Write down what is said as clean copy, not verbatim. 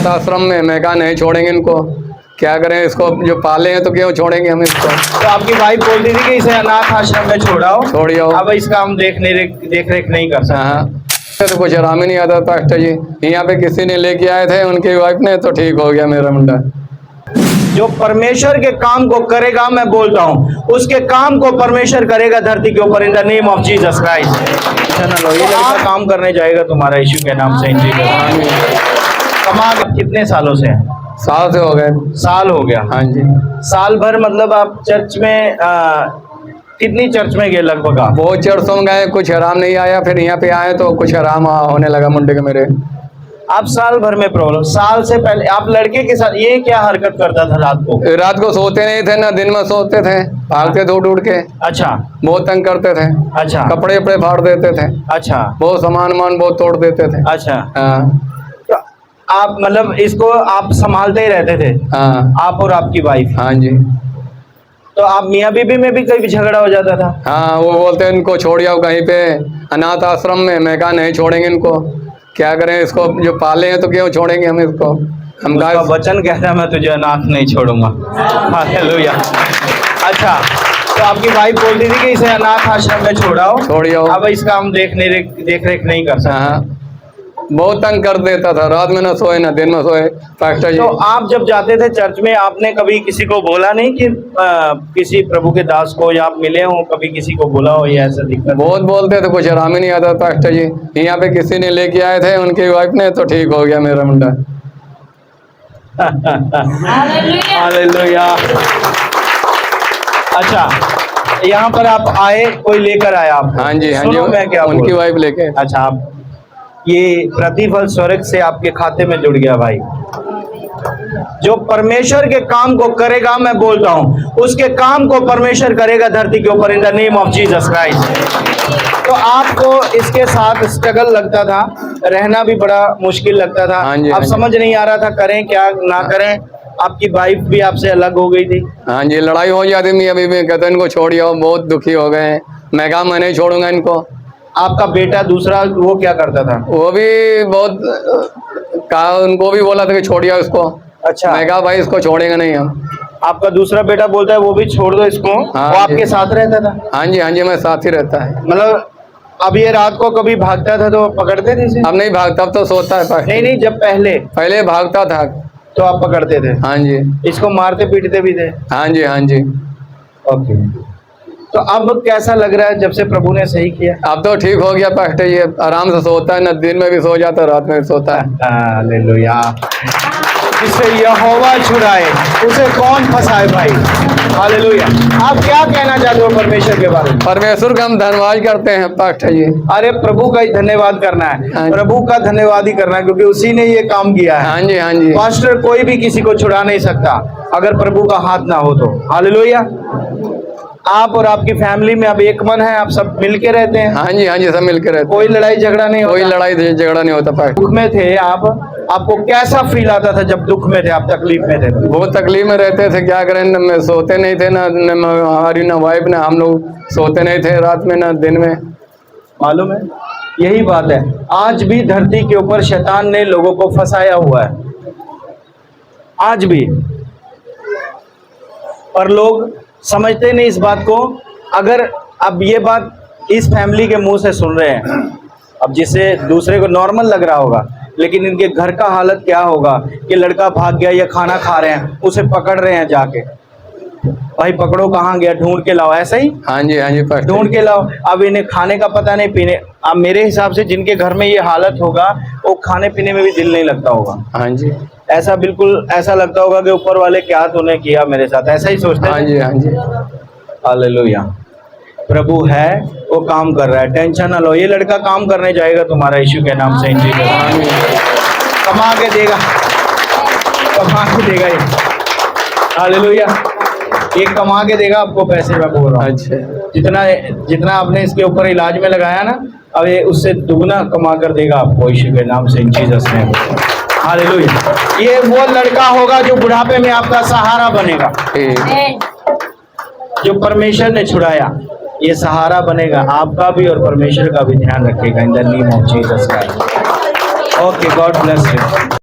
आश्रम में। मैं कहा नहीं छोड़ेंगे इनको, क्या करें, इसको जो पाले हैं तो क्यों छोड़ेंगे हम इसको। तो आपकी वाइफ बोलती थी कि इसे अनाथ आश्रम में छोड़ाओ, छोड़ियो। अब इसका हम देख रेख नहीं कर सकते। हाँ, तो कुछ आराम ही नहीं आता पास्टर जी। यहाँ पे किसी ने लेके आए थे उनकी वाइफ ने, तो ठीक हो गया मेरा मुंडा। जो परमेश्वर के काम को करेगा, मैं बोलता हूँ उसके काम को परमेश्वर करेगा धरती के ऊपर, in the name of Jesus Christ. चलो ये लड़का काम करने जाएगा तुम्हारा यीशु के नाम से। कमा कितने सालों से है? साल से हो गए। साल हो गया। हाँ जी। साल भर मतलब आप चर्च में कितनी चर्च में गए लगभग आप? बहुत चर्चों में गए, कुछ आराम नहीं आया, फिर यहाँ पे आए तो कुछ आराम होने लगा मुंडे के मेरे। आप साल भर में प्रॉब्लम, साल से पहले आप लड़के के साथ ये क्या हरकत करता था रात को? रात को सोते नहीं थे ना दिन में सोते थे, भागते थे उड़ के। अच्छा। बहुत तंग करते थे। अच्छा। कपड़े वपड़े फाड़ देते थे। अच्छा। बहुत सामान बहुत तोड़ देते थे। अच्छा। हाँ। तो आप मतलब इसको आप संभालते ही रहते थे? हाँ। आप और आपकी वाइफ? हाँ जी। तो आप मियाँ बीबी में भी कभी झगड़ा हो जाता था? हाँ, वो बोलते हैं इनको छोड़ आओ कहीं पे अनाथ आश्रम में। मैं कहा नहीं छोड़ेंगे इनको, क्या करें, इसको जो पाले हैं तो क्यों छोड़ेंगे हम इसको। हम उसका वचन कहता है मैं तुझे अनाथ नहीं छोड़ूंगा। हालेलुया। अच्छा, तो आपकी वाइफ बोलती थी कि इसे अनाथ आश्रम में छोड़ियो, अब इसका हम देख रेख नहीं कर सकते। हाँ, बहुत तंग कर देता था, रात में ना सोए ना दिन में सोए पास्टर जी। तो आप जब जाते थे चर्च में, आपने कभी किसी को बोला नहीं कि किसी प्रभु के दास को, या आप मिले हो कभी किसी को बोला हो ये ऐसा दिक्कत? बहुत बोलते थे, कुछ आराम ही नहीं आता पास्टर जी। यहाँ पे किसी ने लेके आए थे उनकी वाइफ ने, तो ठीक हो गया मेरा मुंडा। हालेलुया। अच्छा, यहाँ पर आप आए, कोई लेकर आया आप? हाँ जी। हाँ जी, मैं क्या उनकी वाइफ लेके। अच्छा, आप ये प्रतिफल स्वर्ग से आपके खाते में जुड़ गया भाई। जो परमेश्वर के काम को करेगा, मैं बोलता हूं उसके काम को परमेश्वर करेगा धरती के ऊपर, in the name of Jesus Christ. तो आपको इसके साथ स्ट्रगल लगता था, रहना भी बड़ा मुश्किल लगता था। अब समझ नहीं आ रहा था करें क्या ना करें। आपकी वाइफ भी आपसे अलग हो गई थी? हाँ जी, लड़ाई हो जाती थी। अभी भी कहते इनको छोड़ियो, बहुत दुखी हो गए। मैं कहा मैं नहीं छोड़ूंगा इनको। आपका बेटा दूसरा वो क्या करता था? वो भी बहुत कहा, उनको भी बोला था कि छोड़िए उसको। अच्छा। मैं कहा भाई इसको छोड़ेंगे नहीं हम। आपका दूसरा बेटा बोलता है वो भी छोड़ दो इसको। हाँ, वो आपके साथ रहता था? हाँ जी। हाँ जी, मैं साथ ही रहता है। मतलब अब ये रात को कभी भागता था तो पकड़ते थे इसे? अब नहीं भागता, अब तो सोता है। नहीं, जब पहले भागता था तो आप पकड़ते थे? हाँ जी। इसको मारते पीटते भी थे? हाँ जी। हाँ जी। ओके। तो अब कैसा लग रहा है जब से प्रभु ने सही किया? अब तो ठीक हो गया पास्टर जी, आराम से सोता है, ना दिन में भी सो जाता है, रात में भी सोता है। हालेलुया। जिसे यहोवा छुड़ाए उसे कौन फंसाए भाई। हालेलुया। आप क्या कहना चाहते हो परमेश्वर के बारे में? परमेश्वर का हम धन्यवाद करते हैं पास्टर जी। अरे प्रभु का ही धन्यवाद करना है। प्रभु का धन्यवाद ही करना है, क्योंकि उसी ने ये काम किया है। हाँ जी। हाँ जी। पास्टर कोई भी किसी को छुड़ा नहीं सकता अगर प्रभु का हाथ ना हो तो। हालेलुया। आप और आपकी फैमिली में अब एक मन है, आप सब मिलके रहते हैं? हाँ जी। हाँ जी, सब मिलके रहते हैं। कोई लड़ाई झगड़ा नहीं होता? कोई लड़ाई झगड़ा नहीं होता पास्टर। दुख में थे आप, आपको कैसा फील आता था जब दुख में थे, आप तकलीफ में थे? बहुत तकलीफ में रहते थे, क्या करें, न सोते नहीं थे, ना हमारी ना वाइफ ना हम लोग सोते नहीं थे रात में ना दिन में। मालूम है, यही बात है। आज भी धरती के ऊपर शैतान ने लोगों को फंसाया हुआ है, आज भी। और लोग समझते नहीं इस बात को। अगर अब ये बात इस फैमिली के मुंह से सुन रहे हैं, अब जिसे दूसरे को नॉर्मल लग रहा होगा, लेकिन इनके घर का हालत क्या होगा कि लड़का भाग गया या खाना खा रहे हैं उसे पकड़ रहे हैं जाके, भाई पकड़ो कहाँ गया, ढूंढ के लाओ। ऐसा ही? हाँ जी। हाँ जी, ढूंढ के लाओ। अब इन्हें खाने का पता नहीं, पीने। अब मेरे हिसाब से जिनके घर में ये हालत होगा वो खाने पीने में भी दिल नहीं लगता होगा। हाँ जी। ऐसा बिल्कुल ऐसा लगता होगा कि ऊपर वाले क्या तूने किया मेरे साथ, ऐसा ही सोचते हैं। हाँ जी। हाँ जी। हालेलुया। प्रभु है, वो काम कर रहा है, टेंशन ना लो। ये लड़का काम करने जाएगा तुम्हारा यीशु के नाम से। कमा के देगा, कमा के देगा ये। हालेलुया। ये कमा के देगा आपको पैसे, मैं बोल रहा हूँ। अच्छा। जितना आपने इसके ऊपर इलाज में लगाया ना, अब ये उससे दुगना कमा कर देगा आपको यीशु के नाम से, इन जीसस नेम। हालेलुया। ये वो लड़का होगा जो बुढ़ापे में आपका सहारा बनेगा, जो परमेश्वर ने छुड़ाया। ये सहारा बनेगा आपका भी और परमेश्वर का भी ध्यान रखेगा, in the name of Jesus Christ. Okay, God bless you.